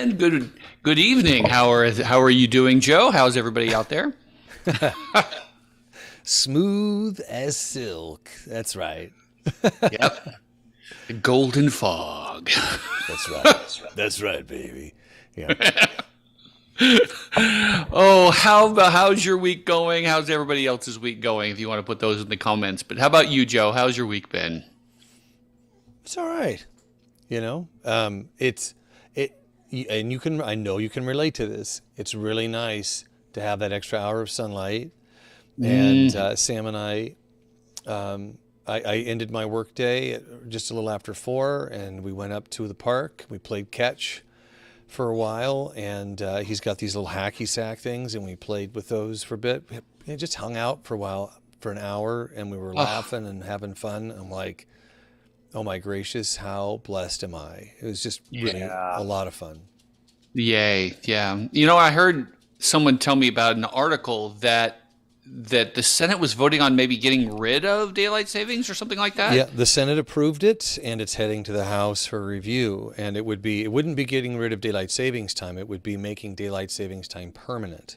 and good evening. How are you doing, Joe? How's everybody out there? Smooth as silk. That's right. Yep. The golden fog. That's right. That's right, baby. Yeah. Oh, how's your week going? How's everybody else's week going? If you want to put those in the comments. But how about you, Joe? How's your week been? It's all right. It's it, and you can. I know you can relate to this. It's really nice to have that extra hour of sunlight. And Sam and I ended my work day at just a little after 4, and we went up to the park. We played catch for a while, and he's got these little hacky sack things, and we played with those for a bit. We just hung out for a while, for an hour, and we were laughing and having fun. I'm like, oh my gracious, how blessed am I? It was just really a lot of fun. Yay. Yeah. You know, I heard someone tell me about an article that the Senate was voting on maybe getting rid of daylight savings or something like that. Yeah, the Senate approved it, and it's heading to the House for review. And it wouldn't be getting rid of daylight savings time. It would be making daylight savings time permanent.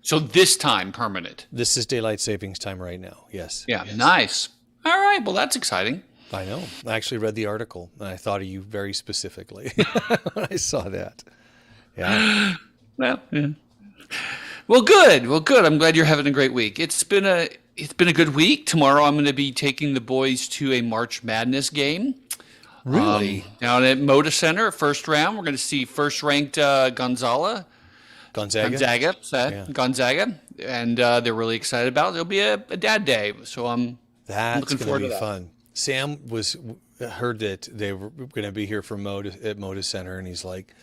So this time permanent. This is daylight savings time right now. Yes. Yeah. Yes. Nice. All right. Well, that's exciting. I know. I actually read the article, and I thought of you very specifically when I saw that. Yeah. Well, yeah. Well, good. Well, good. I'm glad you're having a great week. It's been a good week. Tomorrow, I'm going to be taking the boys to a March Madness game. Really? Down at Moda Center, first round. We're going to see first-ranked Gonzaga. Gonzaga, and they're really excited about it. It'll be a dad day, so I'm looking forward to that. Fun. Sam heard that they were going to be here for at Moda Center, and he's like,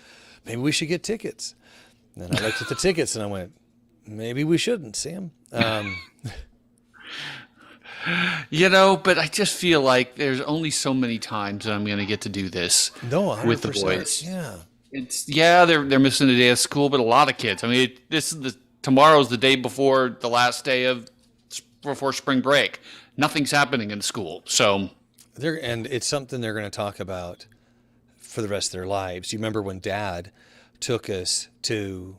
maybe we should get tickets. And I looked at the tickets, and I went, maybe we shouldn't, Sam. But I just feel like there's only so many times that I'm going to get to do this with the boys. Yeah. They're missing a day of school, but a lot of kids. I mean, tomorrow's the day before the last day before spring break. Nothing's happening in school, so and it's something they're going to talk about for the rest of their lives. You remember when Dad took us to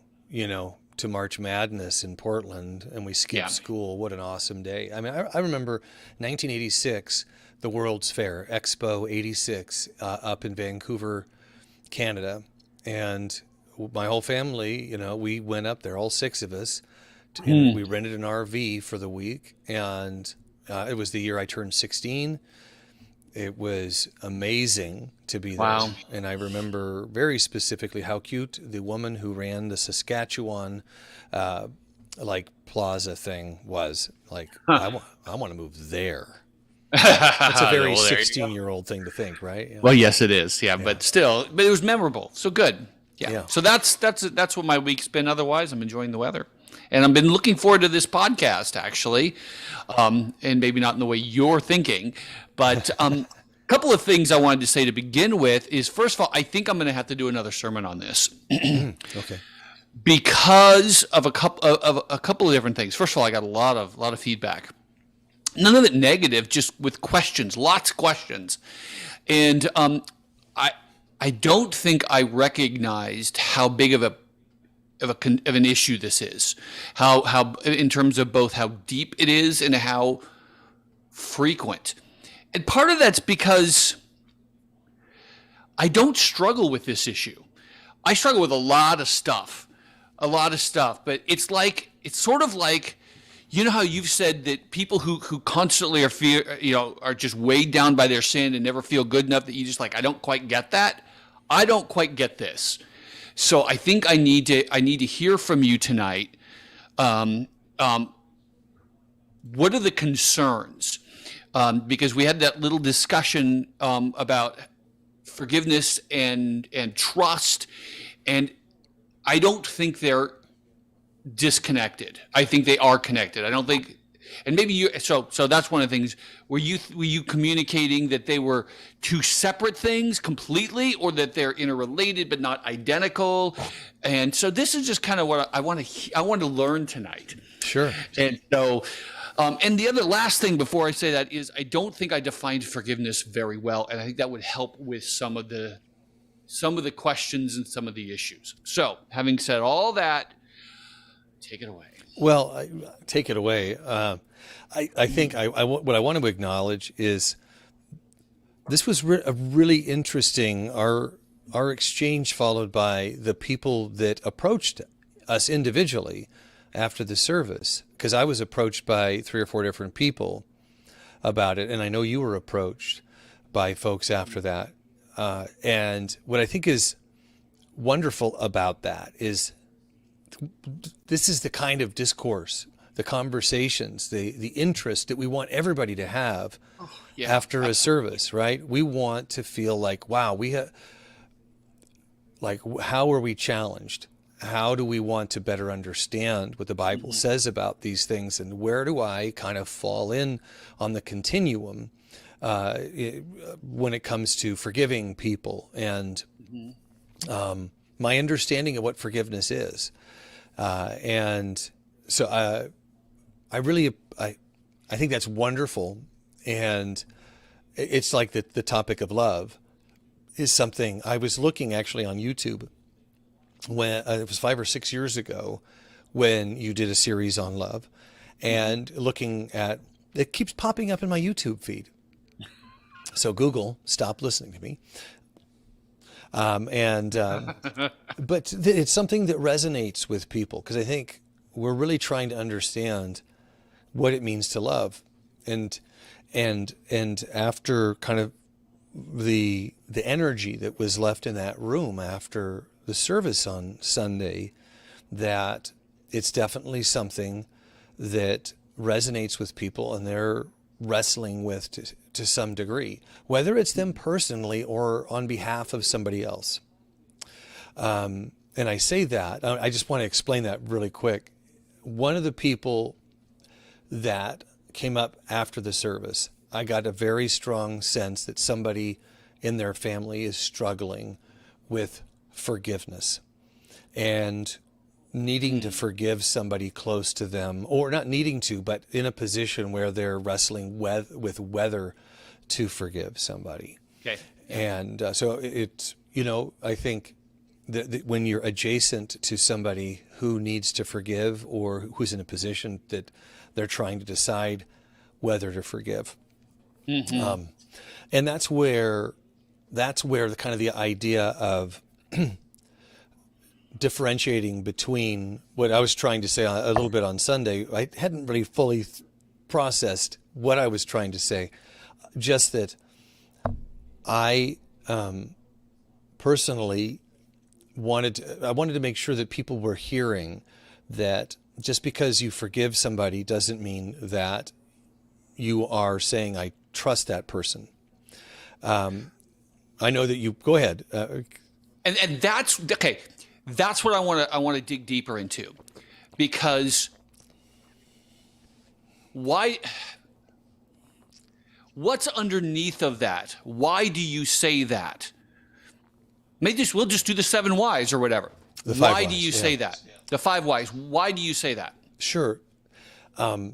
March Madness in Portland, and we skipped school. What an awesome day. I mean, I remember 1986, the World's Fair, Expo 86, up in Vancouver, Canada. And my whole family, we went up there, all 6 of us, and we rented an RV for the week. And it was the year I turned 16. It was amazing to be there. Wow. And I remember very specifically how cute the woman who ran the Saskatchewan plaza thing was. Like, I want to move there. That's a very 16-year-old thing to think, right? Well, yes, it is. Yeah, but still, it was memorable. So good. Yeah. So that's what my week's been. Otherwise, I'm enjoying the weather. And I've been looking forward to this podcast, actually, and maybe not in the way you're thinking, but a couple of things I wanted to say to begin with is, first of all, I think I'm going to have to do another sermon on this. Okay. Because of a couple of different things. First of all, I got a lot of feedback. None of it negative, just with questions, lots of questions, and I don't think I recognized how big of an issue this is, how in terms of both how deep it is and how frequent. And part of that's because I don't struggle with this issue. I struggle with a lot of stuff, but it's sort of like, you know how you've said that people who constantly are just weighed down by their sin and never feel good enough, that you just like, I don't quite get that. I don't quite get this. So I think I need to hear from you tonight. What are the concerns? Because we had that little discussion about forgiveness and trust, and I don't think they're disconnected. I think they are connected. I don't think, and maybe you. So that's one of the things. Were you communicating that they were two separate things completely, or that they're interrelated but not identical? And so this is just kind of what I want to learn tonight. Sure. And so, and the other last thing before I say that is, I don't think I defined forgiveness very well, and I think that would help with some of the some of the questions and some of the issues. So, having said all that, take it away. Well, take it away. I think what I want to acknowledge is this was a really interesting, our exchange followed by the people that approached us individually after the service, because I was approached by 3 or 4 different people about it, and I know you were approached by folks after that. And what I think is wonderful about that is this is the kind of discourse, the conversations, the interest that we want everybody to have after a service, right? We want to feel like, wow, like, how are we challenged? How do we want to better understand what the Bible says about these things, and where do I kind of fall in on the continuum when it comes to forgiving people and my understanding of what forgiveness is. And so I think that's wonderful. And it's like the topic of love is something I was looking actually on YouTube when it was 5 or 6 years ago when you did a series on love, and looking at it keeps popping up in my YouTube feed. So Google, stop listening to me. But it's something that resonates with people, because I think we're really trying to understand what it means to love, and after kind of the energy that was left in that room after the service on Sunday, that it's definitely something that resonates with people, and they're wrestling with to some degree, whether it's them personally or on behalf of somebody else. And I say that, I just want to explain that really quick. One of the people that came up after the service, I got a very strong sense that somebody in their family is struggling with forgiveness and needing to forgive somebody close to them, or not needing to, but in a position where they're wrestling with whether to forgive somebody. Okay. And so it's, I think that when you're adjacent to somebody who needs to forgive, or who's in a position that they're trying to decide whether to forgive. And that's where the kind of the idea of differentiating between what I was trying to say a little bit on Sunday. I hadn't really fully processed what I was trying to say, just that I personally wanted to make sure that people were hearing that just because you forgive somebody doesn't mean that you are saying, I trust that person. I know that you go ahead. And that's okay. That's what I want to dig deeper into, because what's underneath of that? Why do you say that? We'll just do the 7 whys or whatever. Why do you say that? The 5 whys. Why do you say that? Sure. Because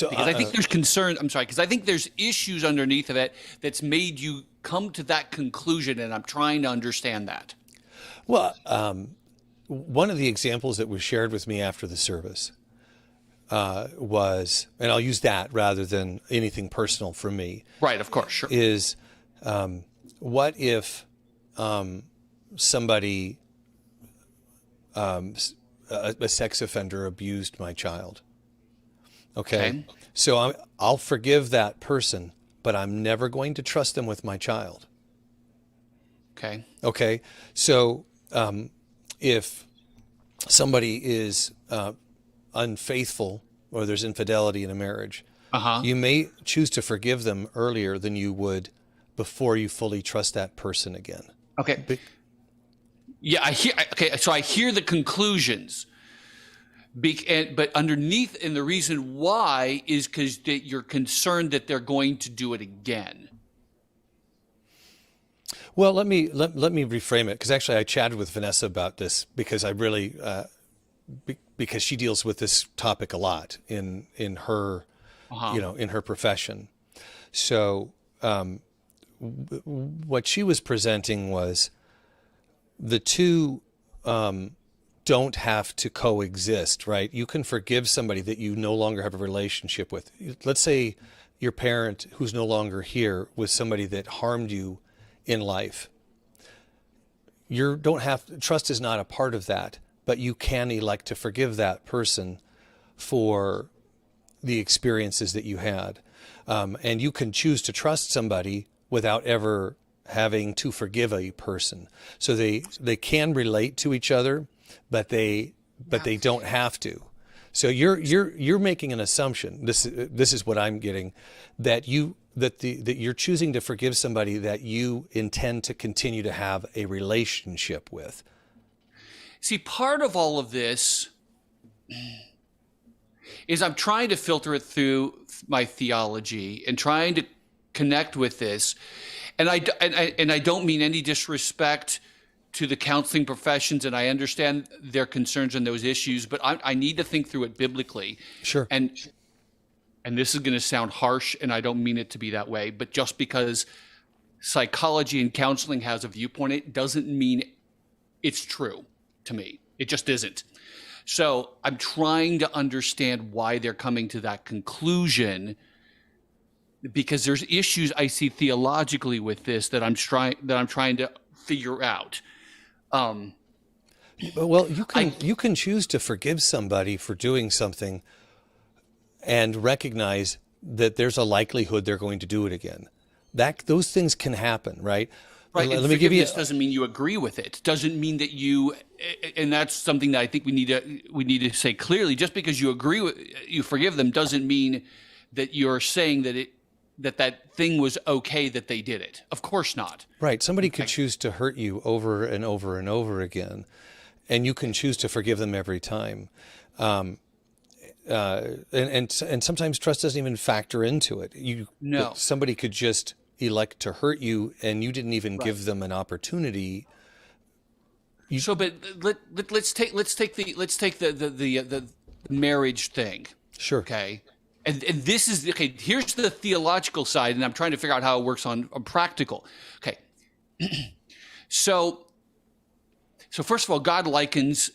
I think there's concern. I'm sorry, because I think there's issues underneath of it that's made you come to that conclusion, and I'm trying to understand that. Well, one of the examples that was shared with me after the service was, and I'll use that rather than anything personal from me. Right, of course, sure. Is what if somebody, a sex offender, abused my child? Okay. So I'll forgive that person, but I'm never going to trust them with my child. Okay. So if somebody is unfaithful, or there's infidelity in a marriage, you may choose to forgive them earlier than you would before you fully trust that person again. Okay. So I hear the conclusions. But underneath, and the reason why is because you're concerned that they're going to do it again. Well, let me reframe it, because actually I chatted with Vanessa about this, because I really because she deals with this topic a lot in her in her profession. So what she was presenting was the two don't have to coexist, right? You can forgive somebody that you no longer have a relationship with. Let's say your parent who's no longer here was somebody that harmed you in life. You don't have, trust is not a part of that, but you can elect to forgive that person for the experiences that you had. And you can choose to trust somebody without ever having to forgive a person. So they can relate to each other, but they don't have to. So you're making an assumption. This is what I'm getting, that you're choosing to forgive somebody that you intend to continue to have a relationship with. See, part of all of this is I'm trying to filter it through my theology and trying to connect with this. And I don't mean any disrespect to the counseling professions, and I understand their concerns on those issues, but I need to think through it biblically. Sure. And this is going to sound harsh, and I don't mean it to be that way, but just because psychology and counseling has a viewpoint, it doesn't mean it's true to me. It just isn't. So I'm trying to understand why they're coming to that conclusion, because there's issues I see theologically with this that I'm trying to figure out. Well, you can choose to forgive somebody for doing something and recognize that there's a likelihood they're going to do it again. Those things can happen, right? Right. Let me give you. Doesn't mean you agree with it. Doesn't mean that you, and that's something that I think we need to say clearly. Just because you forgive them doesn't mean that you're saying that thing was okay that they did it. Of course not. Right. Somebody could choose to hurt you over and over and over again, and you can choose to forgive them every time. And sometimes trust doesn't even factor into it. Somebody could just elect to hurt you, and you didn't even give them an opportunity. But let's take the marriage thing. Sure. Okay. And this is okay. Here's the theological side, and I'm trying to figure out how it works on practical. Okay. So first of all, God likens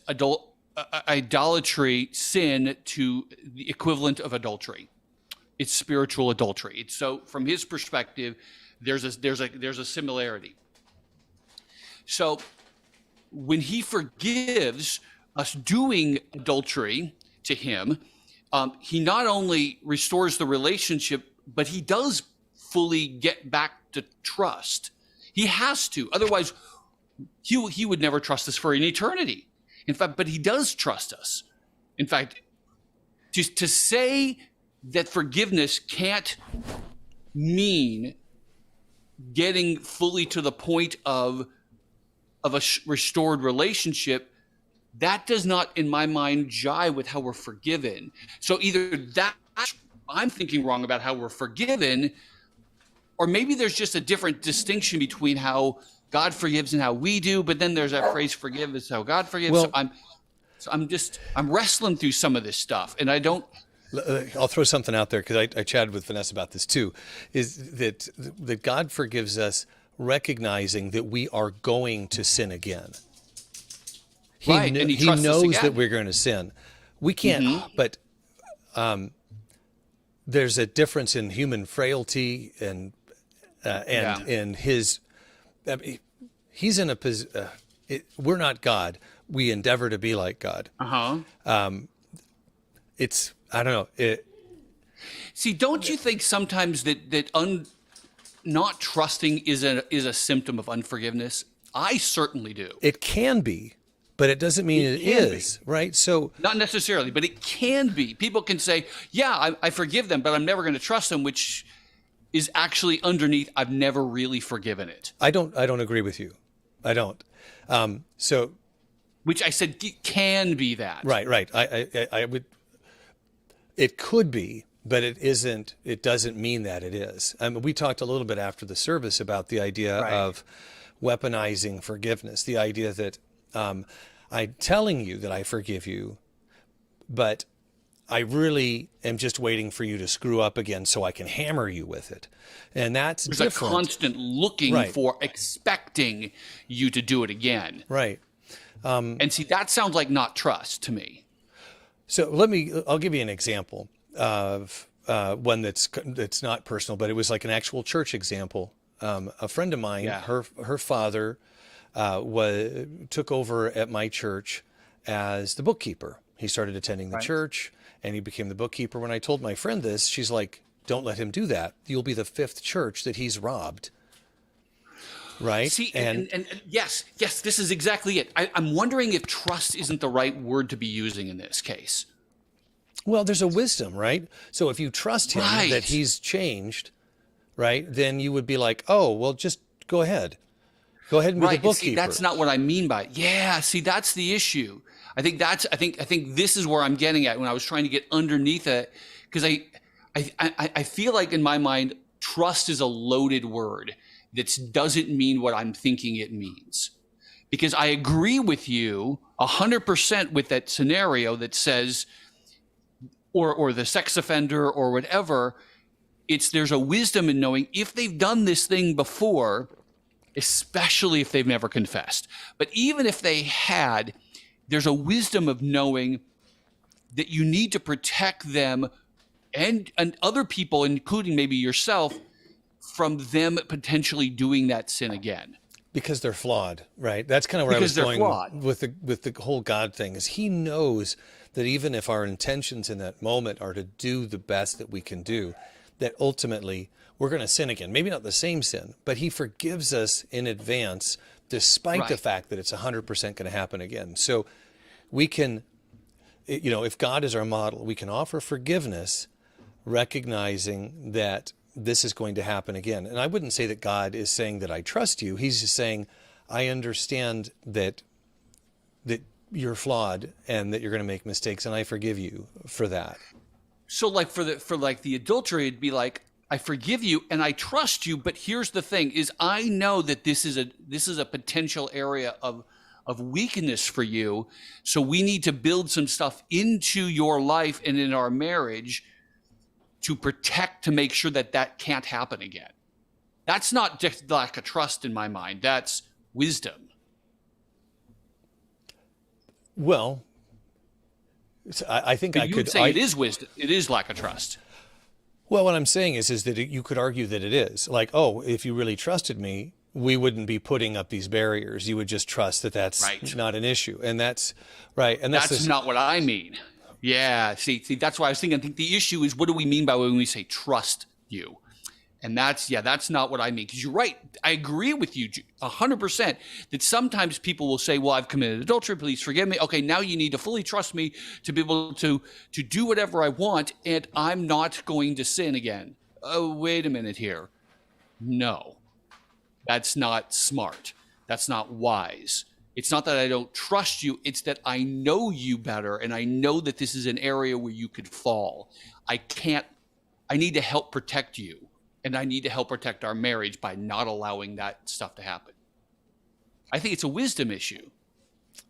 idolatry, sin, to the equivalent of adultery. It's spiritual adultery. So from his perspective, there's a similarity. So when he forgives us doing adultery to him, he not only restores the relationship, but he does fully get back to trust. He has to. Otherwise, he would never trust us for an eternity. In fact, but he does trust us. In fact, to say that forgiveness can't mean getting fully to the point of a restored relationship, that does not, in my mind, jive with how we're forgiven. So either that I'm thinking wrong about how we're forgiven, or maybe there's just a different distinction between how God forgives and how we do. But then there's that phrase, forgive is how God forgives. Well, I'm wrestling through some of this stuff, and I don't. I'll throw something out there, because I chatted with Vanessa about this too, is that God forgives us recognizing that we are going to sin again. He knows that we're going to sin. We can't, but there's a difference in human frailty and in his. I mean, he's in a position. We're not God. We endeavor to be like God. It's, I don't know. See, don't you think sometimes that not trusting is a symptom of unforgiveness? I certainly do. It can be, but it doesn't mean it is, right? So not necessarily, but it can be. People can say, "Yeah, I forgive them, but I'm never going to trust them," which is actually underneath, I've never really forgiven it. I don't agree with you. I don't. Which I said can be that. Right. I would. It could be, but it isn't. It doesn't mean that it is. We talked a little bit after the service about the idea of weaponizing forgiveness. The idea that I'm telling you that I forgive you, but I really am just waiting for you to screw up again so I can hammer you with it. And that's There's a different. constant looking Right, for, expecting you to do it again. right. And see, that sounds like not trust to me. So I'll give you an example of one that's not personal, but it was like an actual church example. A friend of mine, Yeah. her father took over at my church as the bookkeeper. He started attending the Right. church and he became the bookkeeper. When I told my friend this, she's like, don't let him do that. You'll be the fifth church that he's robbed. Right. See, and yes, yes, this is exactly it. I'm wondering if trust isn't the right word to be using in this case. Well, there's a wisdom, right? So if you trust him Right. that he's changed, right, then you would be like, oh, well, just go ahead. Go ahead and be the Right. And see, bookkeeper. that's not what I mean by it. Yeah. See, that's the issue. I think this is where I'm getting at when I was trying to get underneath it, because I feel like in my mind, trust is a loaded word that doesn't mean what I'm thinking it means. Because I agree with you 100% with that scenario that says, or the sex offender or whatever, there's a wisdom in knowing if they've done this thing before, especially if they've never confessed. But even if they had, there's a wisdom of knowing that you need to protect them and other people, including maybe yourself, from them potentially doing that sin again. Because they're flawed, right? That's kind of where Because I they're was flawed. going with the whole God thing. Is he knows that even if our intentions in that moment are to do the best that we can do, that ultimately we're going to sin again. Maybe not the same sin, but he forgives us in advance, despite the Right. fact that it's 100% going to happen again. So we can, if God is our model, we can offer forgiveness, recognizing that this is going to happen again. And I wouldn't say that God is saying that I trust you. He's just saying, I understand that you're flawed and that you're going to make mistakes, and I forgive you for that. So like for like the adultery, it'd be like, I forgive you and I trust you, but here's the thing is I know that this is a potential area of weakness for you. So we need to build some stuff into your life and in our marriage to protect, to make sure that that can't happen again. That's not just lack of trust in my mind. That's wisdom. Well, I think But I you could. would say it is wisdom. It is lack of trust. Well, what I'm saying is that you could argue that it is. Like, oh, if you really trusted me, we wouldn't be putting up these barriers. You would just trust that that's Right. not an issue, and that's right. And That's not what I mean. Yeah. See, that's why I was thinking. I think the issue is what do we mean by when we say trust you? And that's not what I mean. Because you're right. I agree with you 100% that sometimes people will say, well, I've committed adultery. Please forgive me. Okay, now you need to fully trust me to be able to do whatever I want, and I'm not going to sin again. Oh, wait a minute here. No, that's not smart. That's not wise. It's not that I don't trust you. It's that I know you better, and I know that this is an area where you could fall. I need to help protect you. And I need to help protect our marriage by not allowing that stuff to happen. I think it's a wisdom issue.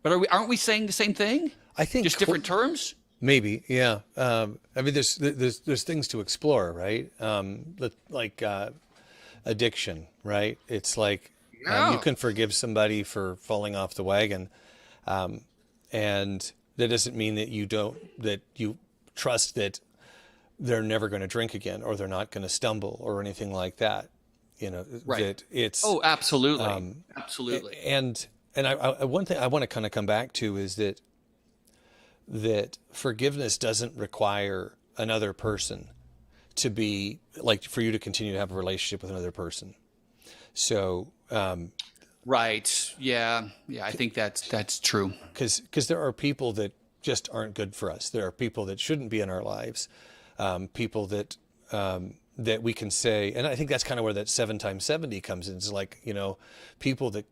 But aren't we saying the same thing? I think Just different terms? maybe, yeah. I mean, there's things to explore, right? Like addiction, right? It's like Yeah. you can forgive somebody for falling off the wagon, and that doesn't mean that you trust that they're never going to drink again or they're not going to stumble or anything like that. Right. That it's Oh, absolutely. Absolutely. and one thing I want to kind of come back to is that forgiveness doesn't require another person to be like for you to continue to have a relationship with another person. So Right. Yeah. Yeah. I think that's true. because there are people that just aren't good for us. There are people that shouldn't be in our lives. People that that we can say, and I think that's kind of where that 7 times 70 comes in. It's like, people that,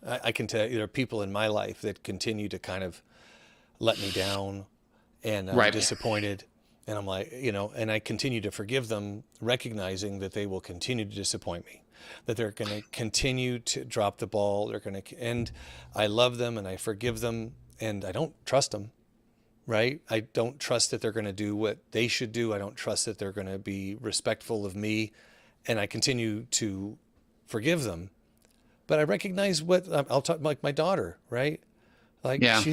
I can tell you, there are people in my life that continue to kind of let me down, and I'm Right. disappointed. And I'm like, and I continue to forgive them, recognizing that they will continue to disappoint me, that they're going to continue to drop the ball. And I love them and I forgive them, and I don't trust them. right? I don't trust that they're going to do what they should do. I don't trust that they're going to be respectful of me. And I continue to forgive them. But I recognize I'll talk like my daughter, right? Like Yeah.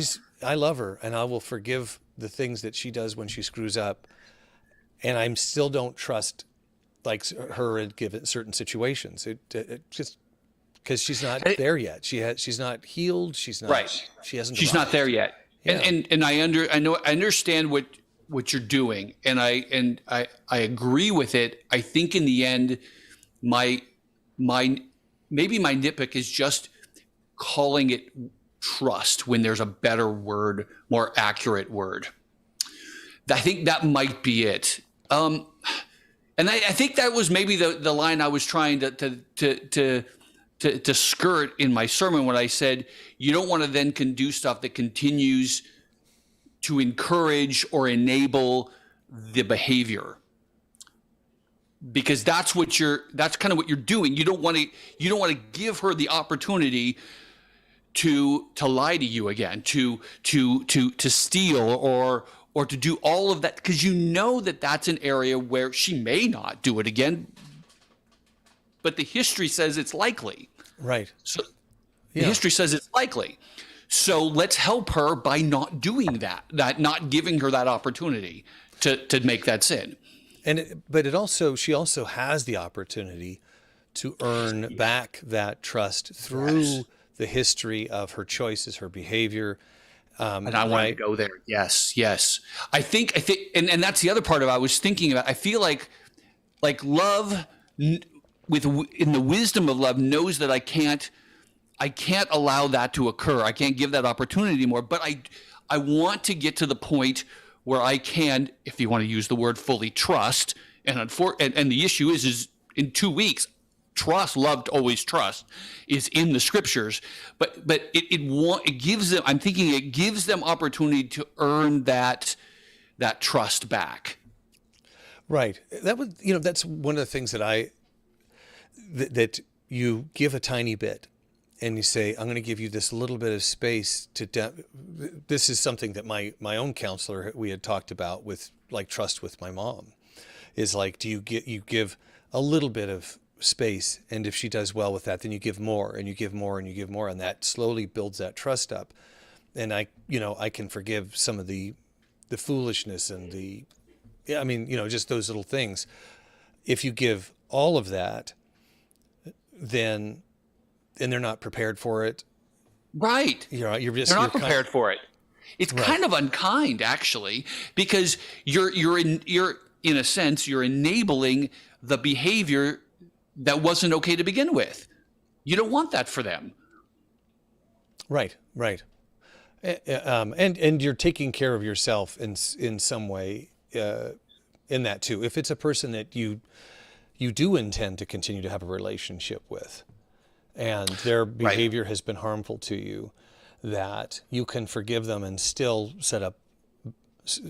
I love her and I will forgive the things that she does when she screws up. And I still don't trust like her in given certain situations. It just because she's not there yet. She's not healed. She's not, Right. she hasn't She's not arrived. there yet. Yeah. And I understand what you're doing, and I agree with it. I think in the end, my maybe my nitpick is just calling it trust when there's a better word, more accurate word. I think that might be it. And I think that was maybe the line I was trying to skirt in my sermon when I said you don't want to then do stuff that continues to encourage or enable the behavior, because that's kind of what you're doing. You don't want to give her the opportunity to lie to you again, to steal or to do all of that, because you know that that's an area where she may not do it again, but the history says it's likely. Right. So the history says it's likely. So let's help her by not doing that, not giving her that opportunity to make that sin. But she also has the opportunity to earn back that trust through the history of her choices, her behavior. And I want to go there. Yes. I think, and that's the other part of it I was thinking about. I feel like love, in the wisdom of love, knows that I can't allow that to occur. I can't give that opportunity anymore. But I want to get to the point where I can, if you want to use the word, fully trust. And the issue is in 2 weeks, love to always trust is in the scriptures. But it gives them. I'm thinking it gives them opportunity to earn that trust back. Right. That's one of the things that you give a tiny bit. And you say, I'm going to give you this little bit of space this is something that my own counselor, we had talked about with like trust with my mom, is like, you give a little bit of space. And if she does well with that, then you give more and you give more and you give more. And that slowly builds that trust up. And I can forgive some of the foolishness and just those little things. If you give all of that, then they're not prepared for it. Right. They're not prepared for it. It's kind of unkind, actually, because you're in a sense you're enabling the behavior that wasn't okay to begin with. You don't want that for them. Right. And you're taking care of yourself in some way in that too. If it's a person that you do intend to continue to have a relationship with, and their behavior has been harmful to you, that you can forgive them and still set up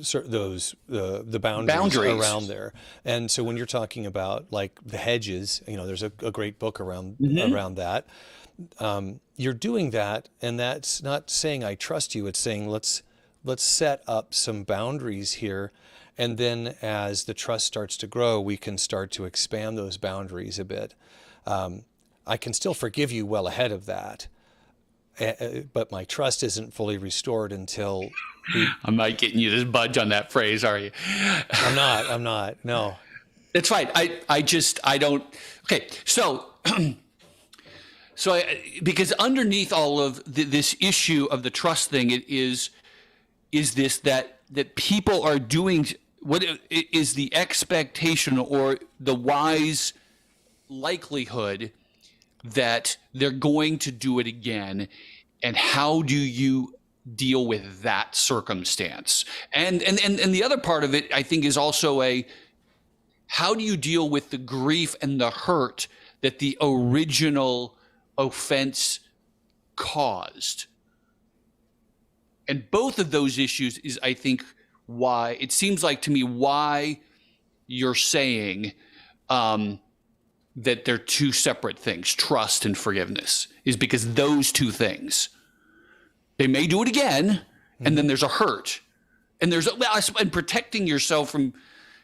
the boundaries around there. And so when you're talking about like the hedges, there's a great book around that. You're doing that, and that's not saying I trust you. It's saying let's set up some boundaries here, and then as the trust starts to grow, we can start to expand those boundaries a bit. I can still forgive you well ahead of that, but my trust isn't fully restored until I'm not getting you to budge on that phrase, are you? I'm not. No. It's fine. I don't. Okay. So, because underneath all of this issue of the trust thing, it is this that people are doing what is the expectation or the wise likelihood that they're going to do it again, and how do you deal with that circumstance? And the other part of it, I think, is also how do you deal with the grief and the hurt that the original offense caused? And both of those issues is, I think, why it seems like to me why you're saying that they're two separate things, trust and forgiveness, is because those two things, they may do it again, and then there's a hurt. And and protecting yourself from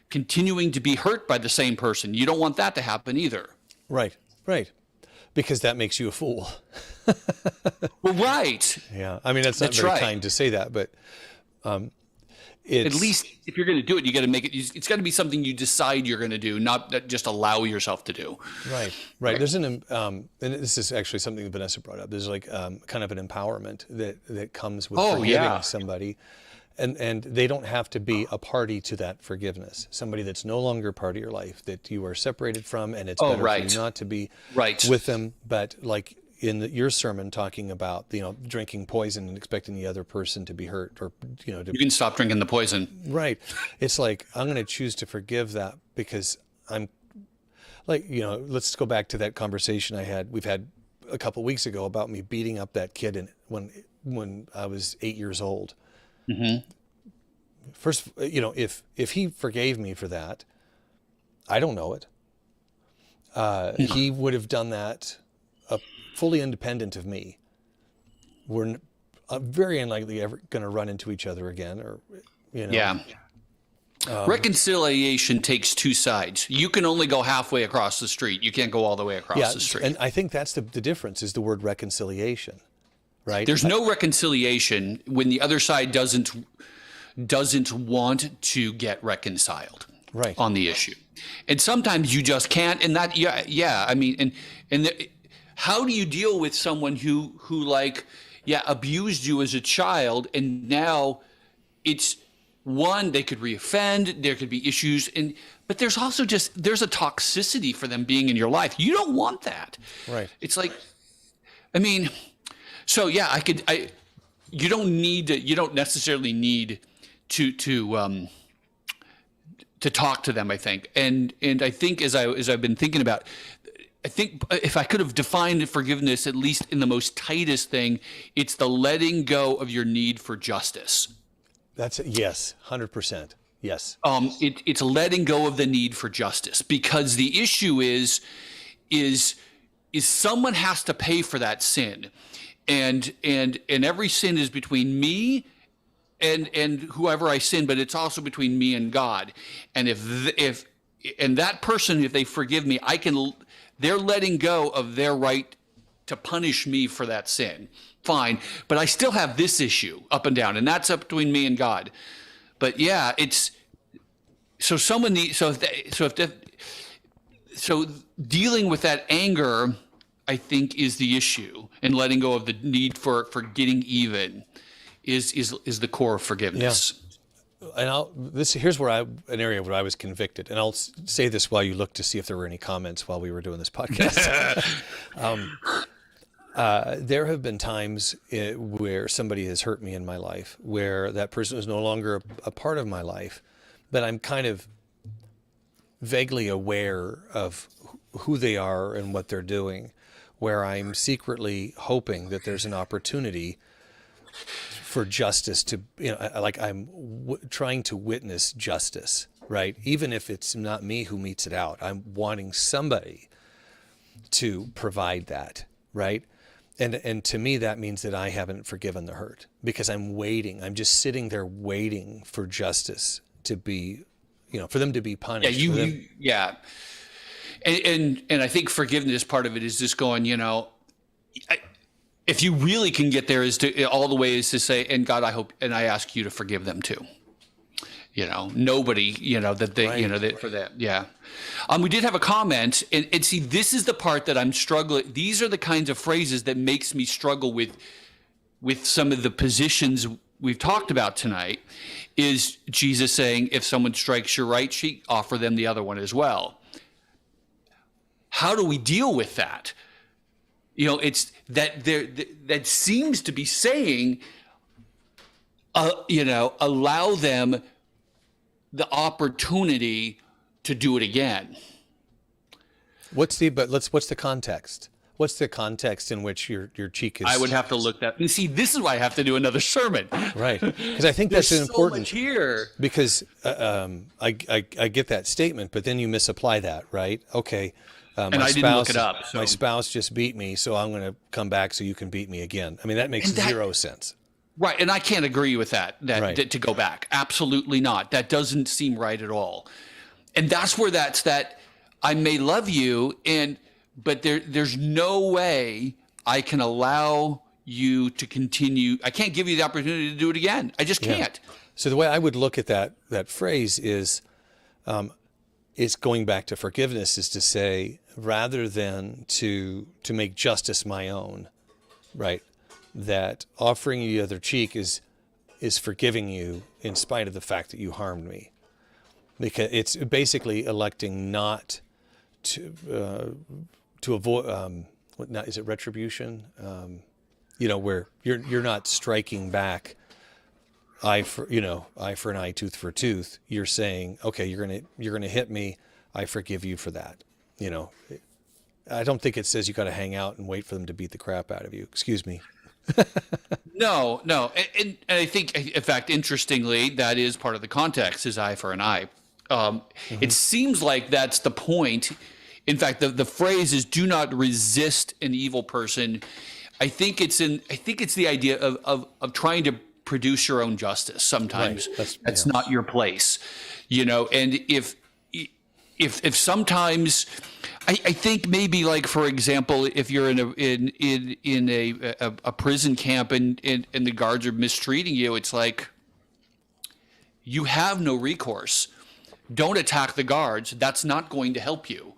continuing to be hurt by the same person. You don't want that to happen either. Right, right. Because that makes you a fool. Well, right. Yeah. I mean, that's not very kind to say that, but at least if you're going to do it, you got to make it. It's got to be something you decide you're going to do, not just allow yourself to do. Right, right. There's and this is actually something that Vanessa brought up. There's like kind of an empowerment that comes with forgiving somebody, and they don't have to be a party to that forgiveness. Somebody that's no longer a part of your life, that you are separated from, and it's better for you not to be with them. But like in your sermon, talking about drinking poison and expecting the other person to be hurt, or you can stop drinking the poison. Right. It's like, I'm going to choose to forgive that because I'm like, let's go back to that conversation we've had a couple weeks ago about me beating up that kid when I was 8 years old. Mm-hmm. First, if he forgave me for that, I don't know it. He would have done that fully independent of me. We're very unlikely ever going to run into each other again, or Yeah. Reconciliation takes two sides. You can only go halfway across the street. You can't go all the way across the street. And I think that's the difference, is the word reconciliation, right? There's no reconciliation when the other side doesn't want to get reconciled on the issue. And sometimes you just can't. And that, I mean, how do you deal with someone who abused you as a child, and now it's they could reoffend, there could be issues, but there's also there's a toxicity for them being in your life. You don't want that. Right. It's like, I mean, so yeah, you don't necessarily need to talk to them, I think. And I think as I've been thinking about, I think if I could have defined forgiveness, at least in the most tightest thing, it's the letting go of your need for justice. That's it. Yes, 100%. Yes. It's letting go of the need for justice, because the issue is someone has to pay for that sin, and every sin is between me and whoever I sin, but it's also between me and God. And if that person, if they forgive me, they're letting go of their right to punish me for that sin. Fine, but I still have this issue up and down, and that's up between me and God. But yeah, so dealing with that anger, I think, is the issue, and letting go of the need for getting even is the core of forgiveness. Yeah. And here's an area where I was convicted, and I'll say this while you look to see if there were any comments while we were doing this podcast. There have been times where somebody has hurt me in my life, where that person is no longer a part of my life, but I'm kind of vaguely aware of who they are and what they're doing, where I'm secretly hoping that there's an opportunity for justice to, I'm trying to witness justice, right? Even if it's not me who metes it out, I'm wanting somebody to provide that, right? And to me, that means that I haven't forgiven the hurt, because I'm waiting. I'm just sitting there waiting for justice to be, for them to be punished. Yeah, And I think forgiveness, part of it is just going, if you really can get there, is to all the ways to say, and God, I hope, and I ask you to forgive them too. Nobody, that they, for that. Yeah. We did have a comment, and see, this is the part that I'm struggling. These are the kinds of phrases that makes me struggle with some of the positions we've talked about tonight. Is Jesus saying, if someone strikes your right cheek, offer them the other one as well? How do we deal with that? It's that seems to be saying, allow them the opportunity to do it again. What's the context? What's the context in which your cheek is? I would have to look that. And see, this is why I have to do another sermon. Right. Because I think that's important. So much here. Because I get that statement, but then you misapply that, right? Okay. And I didn't look it up. So. My spouse just beat me, so I'm going to come back so you can beat me again. I mean, that makes zero sense. Right, and I can't agree with that. Right. To go back, absolutely not. That doesn't seem right at all. And that's where that's that. I may love you, but there's no way I can allow you to continue. I can't give you the opportunity to do it again. I just Yeah. can't. So the way I would look at that phrase is going back to forgiveness, is to say, rather than to make justice my own, right? That offering you the other cheek is forgiving you in spite of the fact that you harmed me, because it's basically electing not to avoid what now is it retribution? Where you're not striking back eye for an eye, tooth for a tooth. You're saying, okay, you're gonna hit me. I forgive you for that. I don't think it says you got to hang out and wait for them to beat the crap out of you. Excuse me. No, no, and I think, in fact, interestingly, that is part of the context, is eye for an eye. It seems like that's the point. In fact, the phrase is "do not resist an evil person." I think it's the idea of trying to produce your own justice. Sometimes Right. that's not your place, And if sometimes, I think maybe, like, for example, if you're in a prison camp and the guards are mistreating you, it's like you have no recourse. Don't attack the guards. That's not going to help you.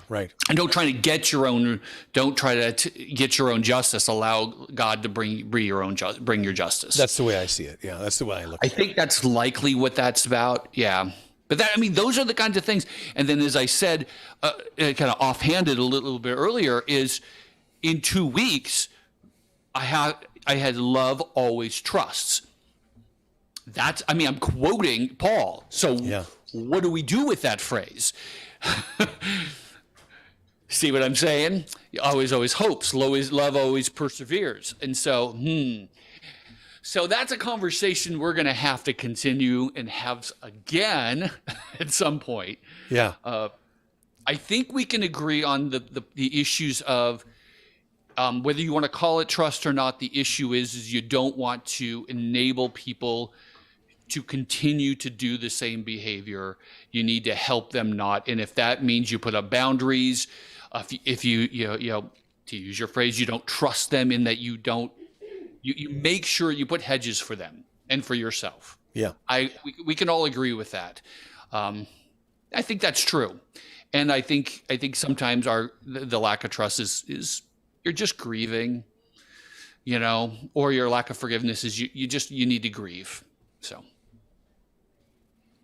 Right. And don't try to get your own. Don't try to get your own justice. Allow God to bring your justice. That's the way I see it. Yeah, that's the way I look I at it. think that's likely what that's about. Yeah. But those are the kinds of things. And then, as I said, kind of offhanded a little bit earlier, is in 2 weeks, I had love always trusts. I'm quoting Paul. So Yeah. what do we do with that phrase? See what I'm saying? Always hopes. Love always perseveres. And so, So that's a conversation we're going to have to continue and have again at some point. Yeah. I think we can agree on the issues of whether you want to call it trust or not. The issue is you don't want to enable people to continue to do the same behavior. You need to help them not. And if that means you put up boundaries, if you to use your phrase, you don't trust them, in that you make sure you put hedges for them and for yourself. Yeah. We can all agree with that. I think that's true. And I think sometimes the lack of trust is you're just grieving, or your lack of forgiveness is you need to grieve. So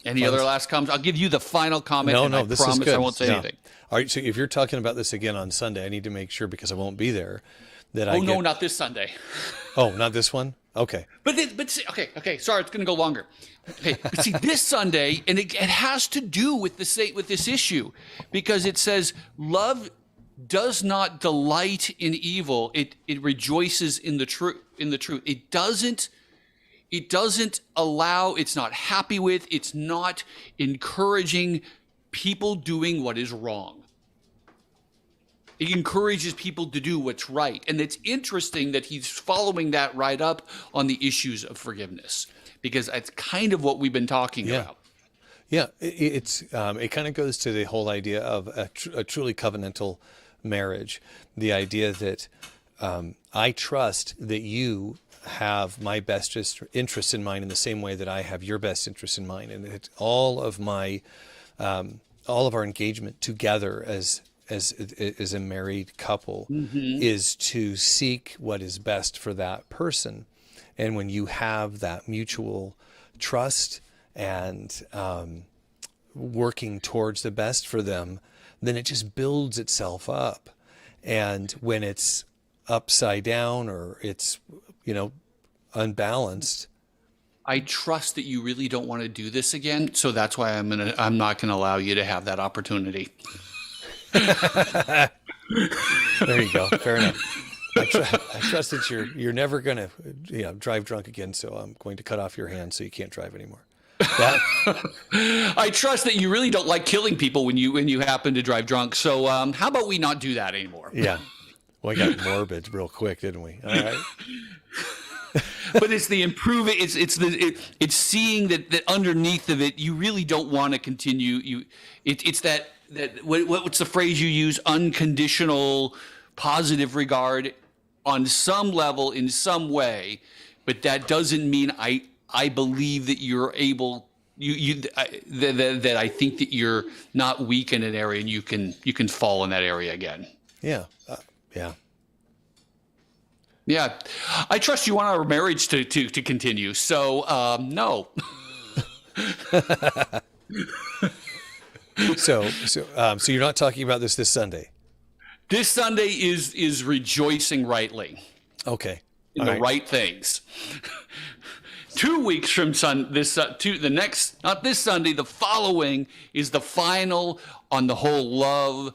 any other last comments? I'll give you the final comment. No, and this promise is good. I won't say anything. All right. So if you're talking about this again on Sunday, I need to make sure, because I won't be there, that No, not this Sunday. Oh, not this one? Okay. But see, okay. Sorry, it's going to go longer. Okay, but see, this Sunday, and it has to do with this issue, because it says love does not delight in evil; it rejoices in the truth. It doesn't allow. It's not happy with. It's not encouraging people doing what is wrong. It encourages people to do what's right. And it's interesting that he's following that right up on the issues of forgiveness, because that's kind of what we've been talking about. Yeah, it kind of goes to the whole idea of a truly covenantal marriage. The idea that I trust that you have my best interest in mind in the same way that I have your best interest in mind, and that all of our engagement together as a married couple is to seek what is best for that person. And when you have that mutual trust and working towards the best for them, then it just builds itself up. And when it's upside down or it's, unbalanced, I trust that you really don't want to do this again, so that's why I'm not gonna allow you to have that opportunity. There you go. Fair enough. I trust that you're never going to drive drunk again, so I'm going to cut off your hand so you can't drive anymore. I trust that you really don't like killing people when you happen to drive drunk. So how about we not do that anymore? Yeah. We got morbid real quick, didn't we? All right. But it's the improving. It's seeing that underneath of it, you really don't want to continue. It's that what's the phrase you use? Unconditional, positive regard on some level in some way, but that doesn't mean I believe that you're able. That I think that you're not weak in an area and you can fall in that area again. Yeah. Yeah. Yeah, I trust you want our marriage to continue. So no. So you're not talking about this Sunday. This Sunday is rejoicing rightly Okay. in the right things. 2 weeks from the next, not this Sunday, the following is the final on the whole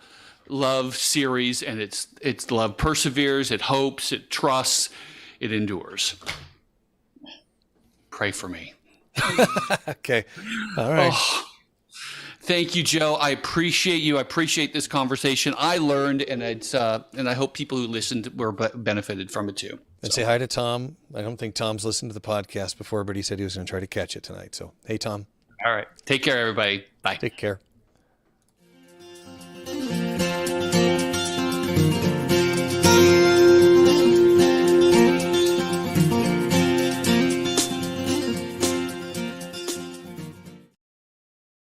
love series, and it's love perseveres, it hopes, it trusts, it endures. Pray for me. Okay. All right. Oh, thank you, Joe. I appreciate you. I appreciate this conversation. I learned, and I hope people who listened were benefited from it too. And say hi to Tom. I don't think Tom's listened to the podcast before, but he said he was going to try to catch it tonight. So, hey, Tom. All right. Take care, everybody. Bye. Take care.